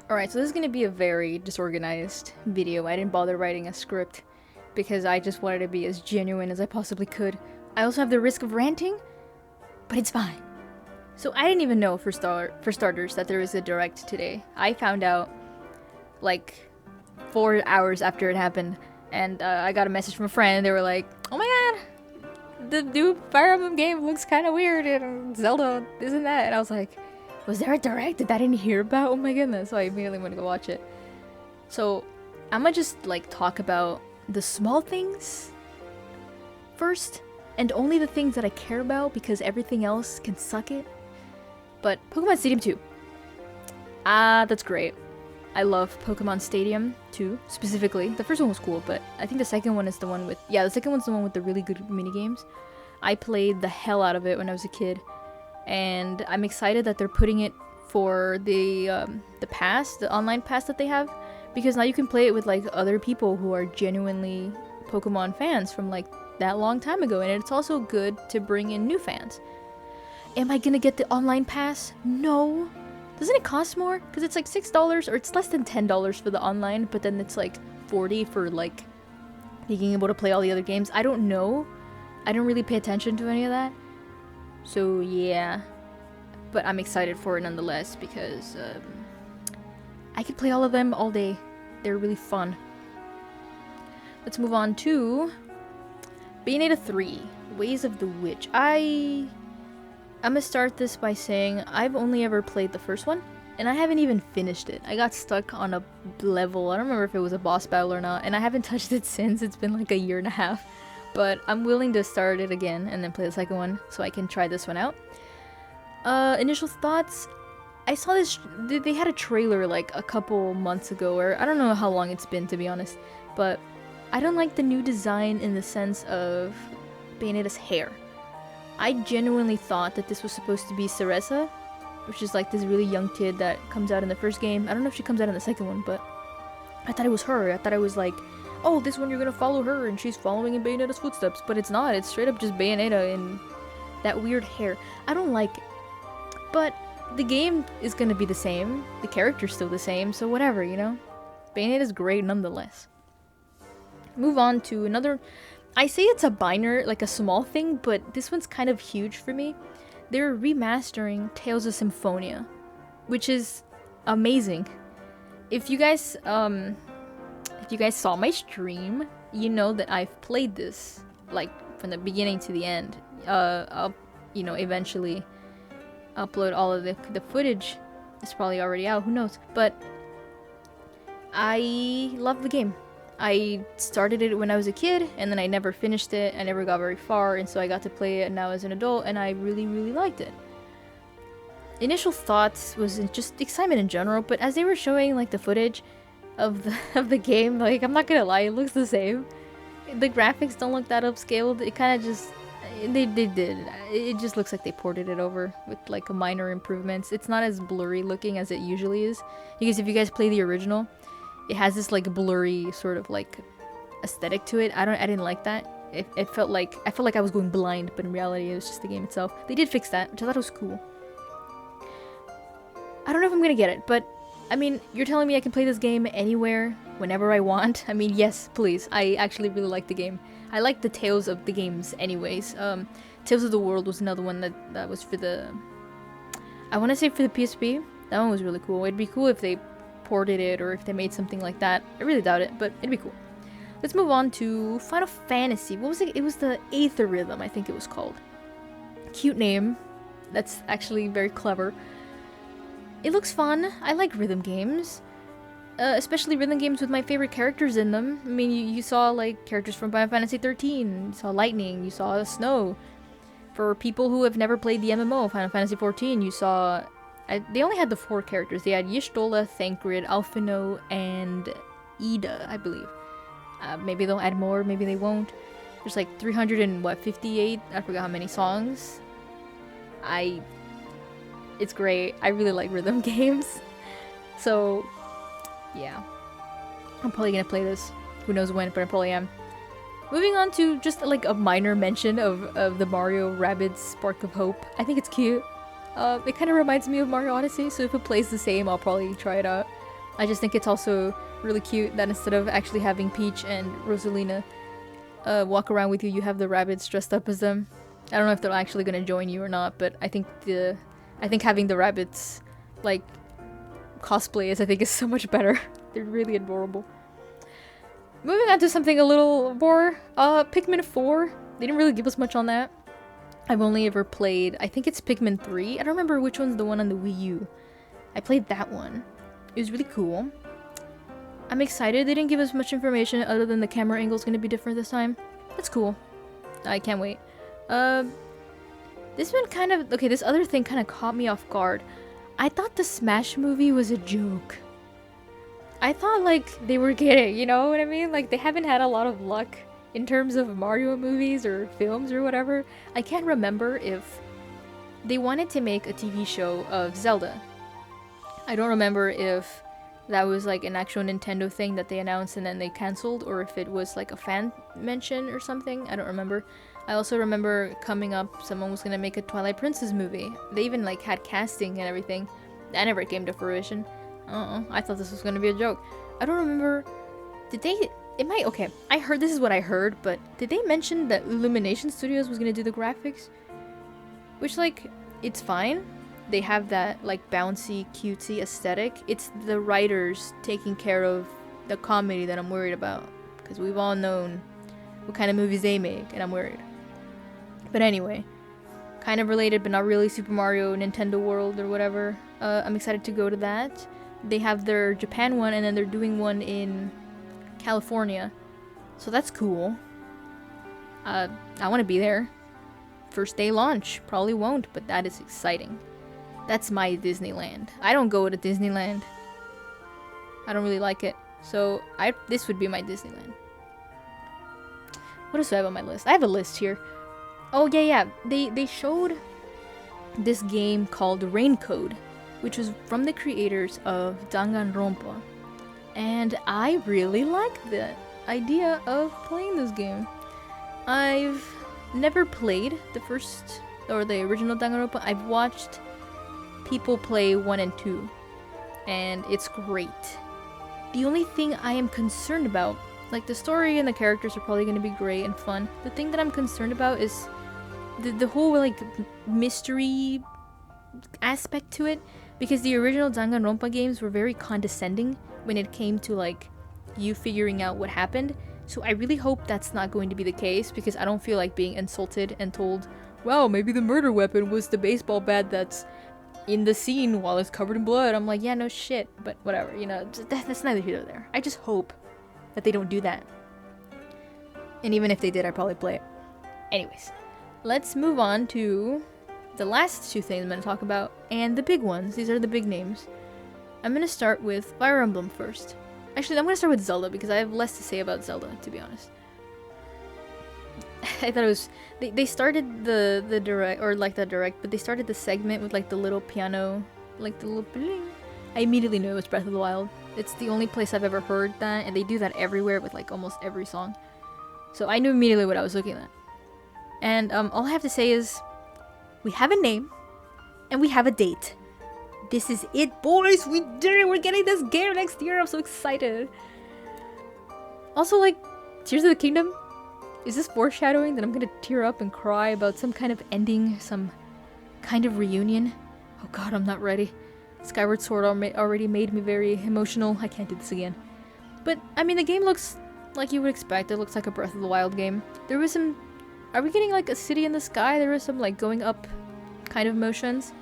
Alright, so this is gonna be a very disorganized video. I didn't bother writing a script because I just wanted to be as genuine as I possibly could. I also have the risk of ranting, but it's fine. So I didn't even know for starters that there was a direct today. I found out like 4 hours after it happened, and I got a message from a friend. They were like, "Oh my god, the new Fire Emblem game looks kind of weird, and Zelda isn't that?" And I was like, was there a direct that I didn't hear about? Oh my goodness. So I immediately went to go watch it. So I'm gonna just like talk about the small things first, and only the things that I care about because everything else can suck it. But Pokémon Stadium 2. That's great. I love Pokémon Stadium 2 specifically. The first one was cool, but I think the second one is the one with the second one's the one with the really good mini games. I played the hell out of it when I was a kid. And I'm excited that they're putting it for the pass, the online pass that they have, because now you can play it with like other people who are genuinely Pokemon fans from like that long time ago, and it's also good to bring in new fans. Am I gonna get the online pass? No. Doesn't it cost more? Because it's like $6 or it's less than $10 for the online, but then it's like $40 for like being able to play all the other games. I don't know. I don't really pay attention to any of that. So yeah, but I'm excited for it nonetheless because I could play all of them all day. They're really fun. Let's move on to Bayonetta 3, Ways of the Witch. I'm gonna start this by saying I've only ever played the first one, and I haven't even finished it. I got stuck on a level, I don't remember if it was a boss battle or not, and I haven't touched it since. It's been like a year and a half. But I'm willing to start it again and then play the second one so I can try this one out. Initial thoughts. I saw this, they had a trailer like a couple months ago, or I don't know how long it's been to be honest, but I don't like the new design in the sense of Bayonetta's hair. I genuinely thought that this was supposed to be Cereza, which is like this really young kid that comes out in the first game. I don't know if she comes out in the second one, but I thought it was her. I thought it was like, oh, this one you're gonna follow her and she's following in Bayonetta's footsteps, but it's not. It's straight up just Bayonetta and that weird hair. I don't like it. But the game is gonna be the same. The character's still the same, so whatever, you know? Bayonetta's great nonetheless. Move on to another. I say it's a minor, like a small thing, but this one's kind of huge for me. They're remastering Tales of Symphonia, which is amazing. If you guys saw my stream, you know that I've played this, like, from the beginning to the end. I'll, eventually upload all of the footage. It's probably already out, who knows. But I love the game. I started it when I was a kid, and then I never finished it. I never got very far, and so I got to play it now as an adult, and I really, really liked it. Initial thoughts was just excitement in general, but as they were showing, like, the footage of the game, like, I'm not gonna lie, it looks the same. The graphics don't look that upscaled. It kind of just they did. It just looks like they ported it over with like minor improvements. It's not as blurry looking as it usually is, because if you guys play the original, it has this like blurry sort of like aesthetic to it. I didn't like that. It felt like I was going blind, but in reality it was just the game itself. They did fix that, which I thought was cool. I don't know if I'm gonna get it, but I mean, you're telling me I can play this game anywhere, whenever I want? I mean, yes, please. I actually really like the game. I like the Tales of the games anyways. Tales of the World was another one that was for the... I want to say for the PSP. That one was really cool. It'd be cool if they ported it or if they made something like that. I really doubt it, but it'd be cool. Let's move on to Final Fantasy. What was it? It was the Theatrhythm, I think it was called. Cute name. That's actually very clever. It looks fun. I like rhythm games. Especially rhythm games with my favorite characters in them. I mean, you saw like characters from Final Fantasy 13, you saw lightning, you saw snow. For people who have never played the MMO, Final Fantasy 14, you saw... they only had the 4 characters. They had Y'shtola, Thancred, Alphino, and Ida, I believe. Maybe they'll add more, maybe they won't. There's like 358, I forgot how many songs. It's great. I really like rhythm games. So, yeah. I'm probably gonna play this. Who knows when, but I probably am. Moving on to just like a minor mention of the Mario Rabids Spark of Hope. I think it's cute. It kind of reminds me of Mario Odyssey, so if it plays the same, I'll probably try it out. I just think it's also really cute that instead of actually having Peach and Rosalina walk around with you, you have the Rabbits dressed up as them. I don't know if they're actually gonna join you or not, but I think having the Rabbits like cosplay is so much better. They're really adorable. Moving on to something a little more, Pikmin 4. They didn't really give us much on that. I've only ever played, I think it's Pikmin 3. I don't remember which one's the one on the Wii U. I played that one. It was really cool. I'm excited. They didn't give us much information other than the camera angle is going to be different this time. That's cool. I can't wait. This one kind of... Okay, this other thing kind of caught me off guard. I thought the Smash movie was a joke. I thought, like, they were kidding, you know what I mean? Like, they haven't had a lot of luck in terms of Mario movies or films or whatever. I can't remember if they wanted to make a TV show of Zelda. I don't remember if that was like an actual Nintendo thing that they announced and then they cancelled, or if it was like a fan mention or something. I don't remember. I also remember coming up, someone was gonna make a Twilight Princess movie. They even like had casting and everything. That never came to fruition. I thought this was gonna be a joke. I don't remember. Did they? It might. Okay, I heard this is what I heard, but did they mention that Illumination Studios was gonna do the graphics? Which, like, it's fine. They have that like bouncy, cutesy aesthetic. It's the writers taking care of the comedy that I'm worried about, because we've all known what kind of movies they make, and I'm worried. But anyway, kind of related, but not really. Super Mario Nintendo World or whatever. I'm excited to go to that. They have their Japan one, and then they're doing one in California, so that's cool. I want to be there. First day launch, probably won't, but that is exciting. That's my Disneyland. I don't go to Disneyland. I don't really like it. So this would be my Disneyland. What else do I have on my list? I have a list here. Oh yeah. They showed this game called Raincode, which was from the creators of Danganronpa. And I really like the idea of playing this game. I've never played the first or the original Danganronpa. I've watched people play 1 and 2, and it's great. The only thing I am concerned about, like, the story and the characters are probably going to be great and fun. The thing that I'm concerned about is the whole like mystery aspect to it, because the original Danganronpa games were very condescending when it came to like you figuring out what happened. So I really hope that's not going to be the case, because I don't feel like being insulted and told, wow, maybe the murder weapon was the baseball bat that's in the scene while it's covered in blood. I'm like, yeah, no shit, but whatever, you know, that's neither here nor there. I just hope that they don't do that. And even if they did, I'd probably play it. Anyways, let's move on to the last two things I'm going to talk about, and the big ones. These are the big names. I'm going to start with Fire Emblem first. Actually, I'm going to start with Zelda, because I have less to say about Zelda, to be honest. I thought it was... They started the direct, or like the direct, but they started the segment with like the little piano, like the little bling. I immediately knew it was Breath of the Wild. It's the only place I've ever heard that, and they do that everywhere with like almost every song. So I knew immediately what I was looking at. And all I have to say is, we have a name, and we have a date. This is it, boys! We did it! We're getting this game next year! I'm so excited! Also, like, Tears of the Kingdom? Is this foreshadowing that I'm gonna tear up and cry about some kind of ending, some kind of reunion? Oh god, I'm not ready. Skyward Sword already made me very emotional. I can't do this again. But, I mean, the game looks like you would expect. It looks like a Breath of the Wild game. There was some... Are we getting, like, a city in the sky? There was some, like, going up kind of motions.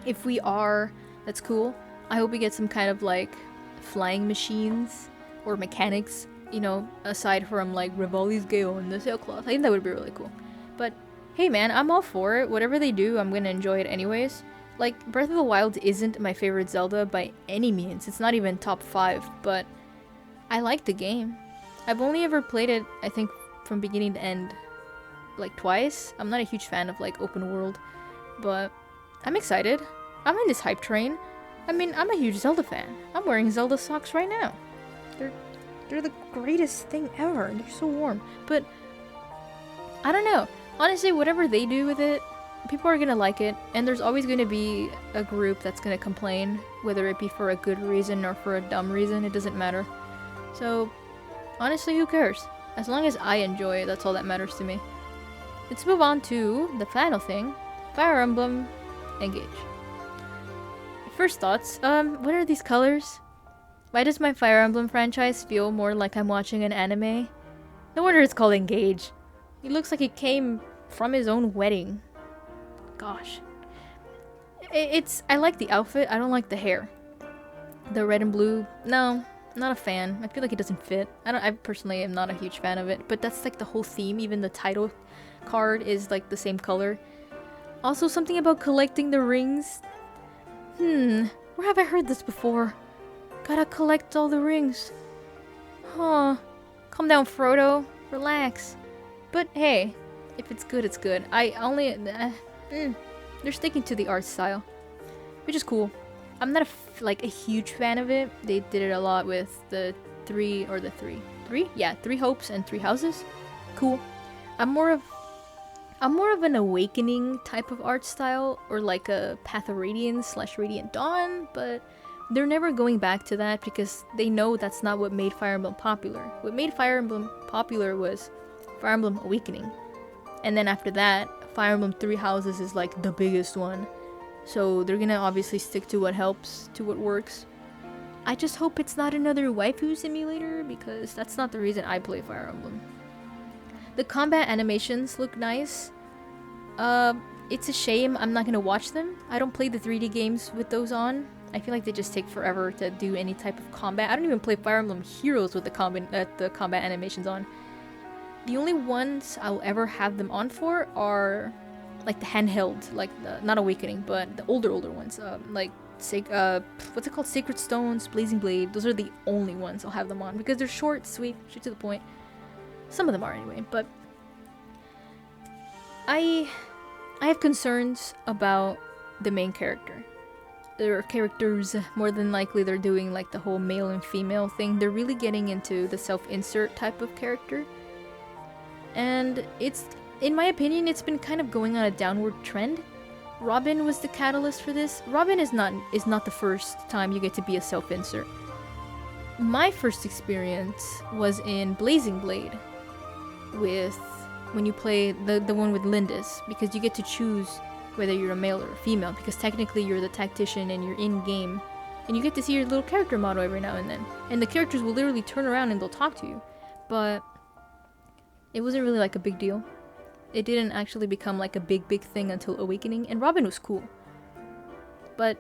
If we are, that's cool. I hope we get some kind of, like, flying machines or mechanics, you know, aside from, like, Rivali's Gale and the sailcloth. I think that would be really cool. But, hey man, I'm all for it. Whatever they do, I'm gonna enjoy it anyways. Like, Breath of the Wild isn't my favorite Zelda by any means. It's not even top 5, but I like the game. I've only ever played it, I think, from beginning to end, like, twice. I'm not a huge fan of, like, open world, but I'm excited. I'm in this hype train. I mean, I'm a huge Zelda fan. I'm wearing Zelda socks right now. They're the greatest thing ever. They're so warm. But I don't know. Honestly, whatever they do with it, people are gonna like it, and there's always gonna be a group that's gonna complain, whether it be for a good reason or for a dumb reason, it doesn't matter. So, honestly, who cares? As long as I enjoy it, that's all that matters to me. Let's move on to the final thing, Fire Emblem Engage. First thoughts, what are these colors? Why does my Fire Emblem franchise feel more like I'm watching an anime? No wonder it's called Engage. He looks like he came from his own wedding. Gosh. I like the outfit, I don't like the hair. The red and blue, no, not a fan. I feel like it doesn't fit. I personally am not a huge fan of it, but that's like the whole theme. Even the title card is like the same color. Also, something about collecting the rings. Where have I heard this before? Gotta collect all the rings. Huh. Calm down, Frodo. Relax. But hey, if it's good, it's good. They're sticking to the art style, which is cool. I'm not a huge fan of it. They did it a lot with the three hopes and 3 houses. Cool. I'm more of an awakening type of art style, or like a Path of Radiance / Radiant Dawn, but they're never going back to that because they know that's not what made Fire Emblem popular. What made Fire Emblem popular was Fire Emblem Awakening. And then after that, Fire Emblem 3 Houses is like the biggest one. So they're gonna obviously stick to what helps, to what works. I just hope it's not another waifu simulator, because that's not the reason I play Fire Emblem. The combat animations look nice. It's a shame I'm not gonna watch them. I don't play the 3D games with those on. I feel like they just take forever to do any type of combat. I don't even play Fire Emblem Heroes with the combat animations on. The only ones I'll ever have them on for are like the handheld, like not Awakening, but the older ones. What's it called? Sacred Stones, Blazing Blade. Those are the only ones I'll have them on because they're short, sweet, straight to the point. Some of them are anyway, but I have concerns about the main character. There are characters, more than likely they're doing like the whole male and female thing. They're really getting into the self-insert type of character. And it's, in my opinion, it's been kind of going on a downward trend. Robin was the catalyst for this. Robin is not the first time you get to be a self-insert. My first experience was in Blazing Blade, when you play the one with Lindis, because you get to choose whether you're a male or a female, because technically you're the tactician and you're in-game, and you get to see your little character model every now and then, and the characters will literally turn around and they'll talk to you. But it wasn't really like a big deal. It didn't actually become like a big thing until Awakening, and Robin was cool. But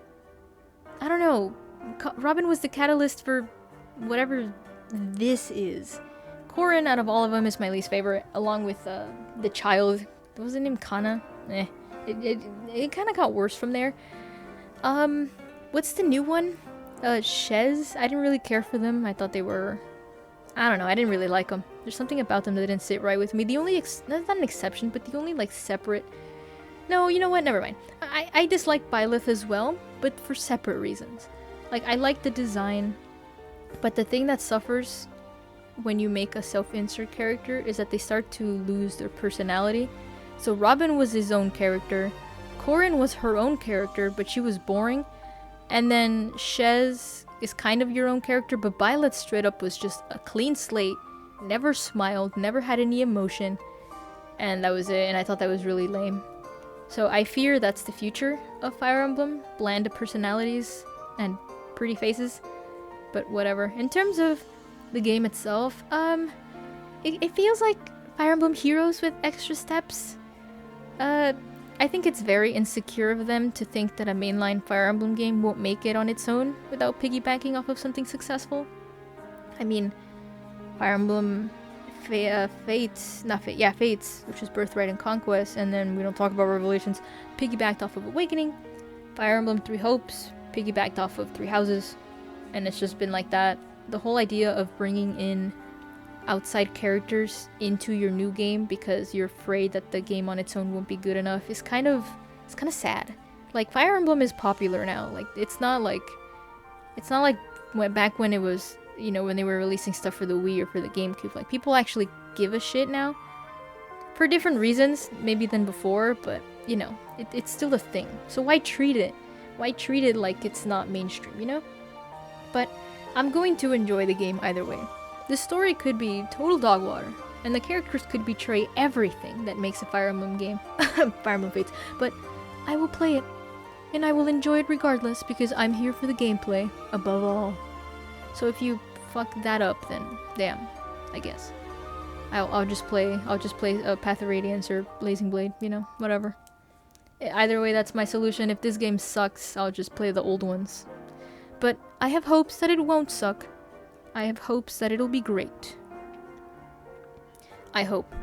I don't know, Robin was the catalyst for whatever this is. Corin, out of all of them, is my least favorite, along with the child. Was it named Kana? It kind of got worse from there. What's the new one? Shez? I didn't really care for them. I thought they were... I don't know, I didn't really like them. There's something about them that didn't sit right with me. The only... that's not an exception, but the only, like, separate... No, you know what? Never mind. I dislike Byleth as well, but for separate reasons. Like, I like the design, but the thing that suffers when you make a self-insert character is that they start to lose their personality. So Robin was his own character, Corin was her own character, but she was boring, and then Shez is kind of your own character, but Byleth straight up was just a clean slate, never smiled, never had any emotion, and that was it, and I thought that was really lame. So I fear that's the future of Fire Emblem, bland personalities and pretty faces, but whatever. In terms of the game itself, it feels like Fire Emblem Heroes with extra steps. I think it's very insecure of them to think that a mainline Fire Emblem game won't make it on its own without piggybacking off of something successful. I mean, Fire Emblem Fates, which is Birthright and Conquest, and then we don't talk about Revelations, piggybacked off of Awakening. Fire Emblem 3 Hopes piggybacked off of 3 Houses, and it's just been like that. The whole idea of bringing in outside characters into your new game because you're afraid that the game on its own won't be good enough is kind of sad. Like, Fire Emblem is popular now. Like, it's not like back when it was, you know, when they were releasing stuff for the Wii or for the GameCube. Like, people actually give a shit now for different reasons maybe than before, but you know, it's still a thing. So why treat it? Why treat it like it's not mainstream, you know? But I'm going to enjoy the game either way. The story could be total dog water, and the characters could betray everything that makes a Fire Emblem game. Fire Emblem Fates. But I will play it, and I will enjoy it regardless because I'm here for the gameplay above all. So if you fuck that up, then damn, I guess. I'll just play Path of Radiance or Blazing Blade, you know, whatever. Either way, that's my solution. If this game sucks, I'll just play the old ones. But I have hopes that it won't suck. I have hopes that it'll be great. I hope.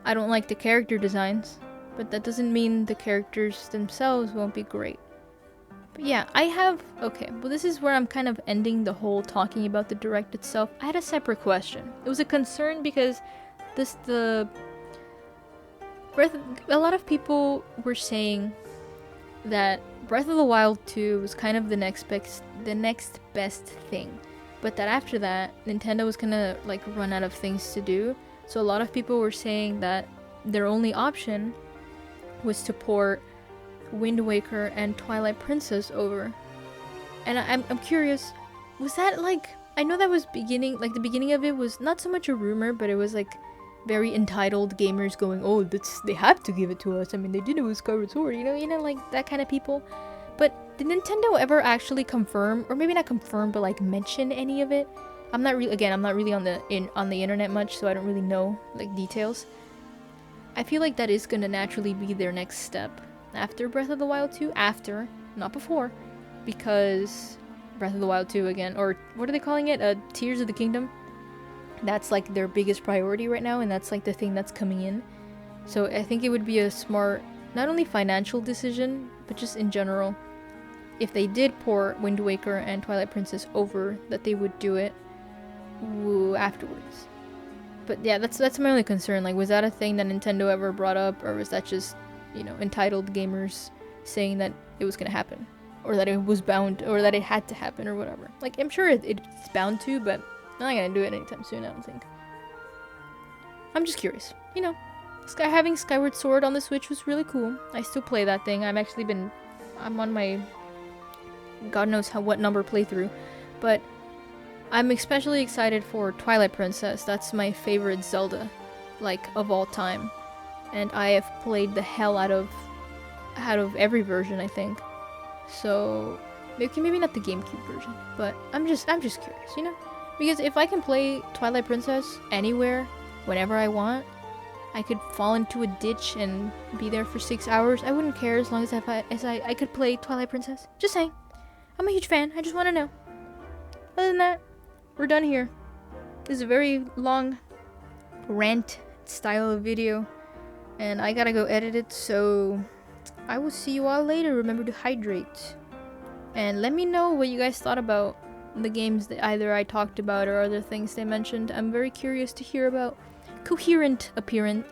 I don't like the character designs, but that doesn't mean the characters themselves won't be great. But yeah, okay, well this is where I'm kind of ending the whole talking about the Direct itself. I had a separate question. It was a concern because a lot of people were saying that Breath of the Wild 2 was kind of the next best thing. But that after that, Nintendo was gonna like run out of things to do. So a lot of people were saying that their only option was to port Wind Waker and Twilight Princess over. And I'm curious, was that like, I know that was the beginning of it was not so much a rumor, but it was like very entitled gamers going, oh, they have to give it to us. I mean, they did it with Skyward Sword, you know, like that kind of people. But did Nintendo ever actually confirm, or maybe not confirm, but like mention any of it? I'm not really on the internet much, so I don't really know like details. I feel like that is gonna naturally be their next step after Breath of the Wild 2, not before, because Breath of the Wild 2 again, or what are they calling it? Tears of the Kingdom. That's like their biggest priority right now, and that's like the thing that's coming in. So I think it would be a smart, not only financial decision, but just in general, if they did port Wind Waker and Twilight Princess over, that they would do it afterwards. But yeah, that's my only concern. Like, was that a thing that Nintendo ever brought up, or was that just, you know, entitled gamers saying that it was gonna happen, or that it was bound, or that it had to happen, or whatever? Like, I'm sure it's bound to, but I'm not gonna do it anytime soon, I don't think. I'm just curious. You know, having Skyward Sword on the Switch was really cool. I still play that thing. I'm on my God knows what number playthrough, but I'm especially excited for Twilight Princess. That's my favorite Zelda, like, of all time. And I have played the hell out of every version, I think. So maybe not the GameCube version, but I'm just curious, you know? Because if I can play Twilight Princess anywhere, whenever I want, I could fall into a ditch and be there for 6 hours. I wouldn't care as long as I could play Twilight Princess. Just saying. I'm a huge fan. I just want to know. Other than that, we're done here. This is a very long rant style of video, and I gotta go edit it, so I will see you all later. Remember to hydrate. And let me know what you guys thought about the games that either I talked about or other things they mentioned. I'm very curious to hear about coherent opinions.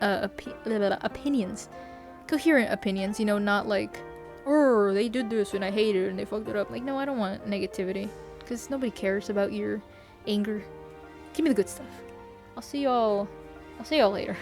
Coherent opinions, you know, not like, oh, they did this and I hate it and they fucked it up. Like, no, I don't want negativity, because nobody cares about your anger. Give me the good stuff. I'll see y'all later.